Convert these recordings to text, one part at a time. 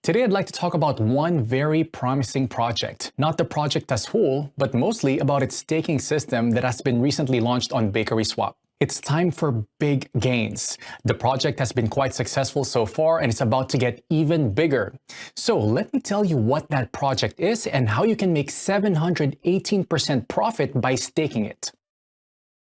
Today I'd like to talk about one very promising project. Not the project as whole, but mostly about its staking system that has been recently launched on BakerySwap. It's time for big gains. The project has been quite successful so far and it's about to get even bigger. So let me tell you what that project is and how you can make 718% profit by staking it.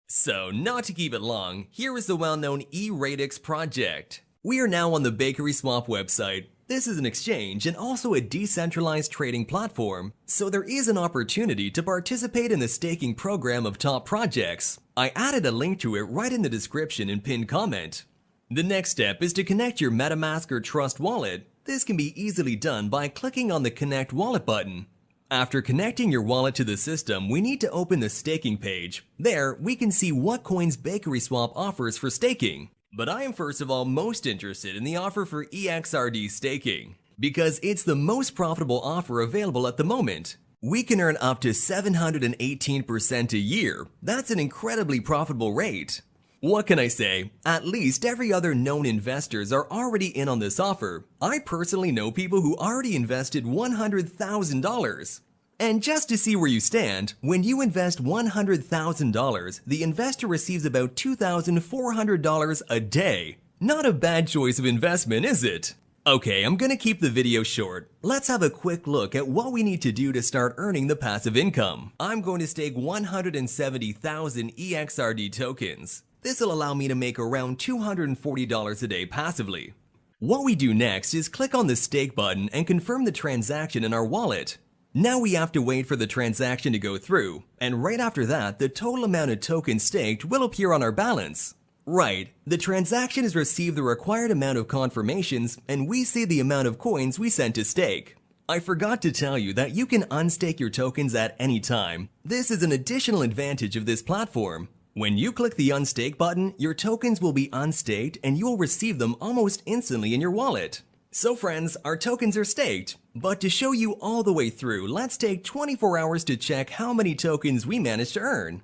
So, not to keep it long, here is the well-known Radix project. We are now on the BakerySwap website. This is an exchange and also a decentralized trading platform, so there is an opportunity to participate in the staking program of top projects. I added a link to it right in the description and pinned comment. The next step is to connect your MetaMask or Trust wallet. This can be easily done by clicking on the Connect Wallet button. After connecting your wallet to the system, we need to open the staking page. There, we can see what coins BakerySwap offers for staking. But I am first of all most interested in the offer for EXRD staking, because it's the most profitable offer available at the moment. We can earn up to 718% a year. That's an incredibly profitable rate. What can I say? At least every other known investors are already in on this offer. I personally know people who already invested $100,000. And just to see where you stand, when you invest $100,000, the investor receives about $2,400 a day. Not a bad choice of investment, is it? Okay, I'm gonna keep the video short. Let's have a quick look at what we need to do to start earning the passive income. I'm going to stake 170,000 EXRD tokens. This will allow me to make around $240 a day passively. What we do next is click on the stake button and confirm the transaction in our wallet. Now we have to wait for the transaction to go through, and right after that, the total amount of tokens staked will appear on our balance. Right, the transaction has received the required amount of confirmations, and we see the amount of coins we sent to stake. I forgot to tell you that you can unstake your tokens at any time. This is an additional advantage of this platform. When you click the unstake button, your tokens will be unstaked and you will receive them almost instantly in your wallet. So friends, our tokens are staked, but to show you all the way through, let's take 24 hours to check how many tokens we managed to earn.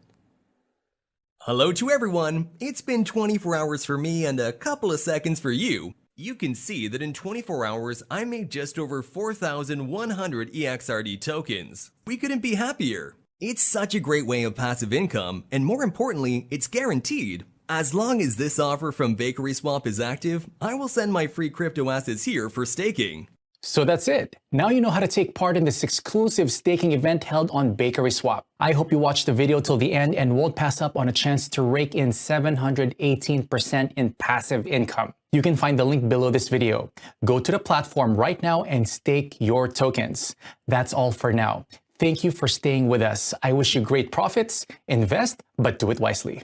Hello to everyone, it's been 24 hours for me and a couple of seconds for you. You can see that in 24 hours, I made just over 4,100 EXRD tokens. We couldn't be happier. It's such a great way of passive income, and more importantly, it's guaranteed. As long as this offer from BakerySwap is active, I will send my free crypto assets here for staking. So that's it. Now you know how to take part in this exclusive staking event held on BakerySwap. I hope you watched the video till the end and won't pass up on a chance to rake in 718% in passive income. You can find the link below this video. Go to the platform right now and stake your tokens. That's all for now. Thank you for staying with us. I wish you great profits. Invest, but do it wisely.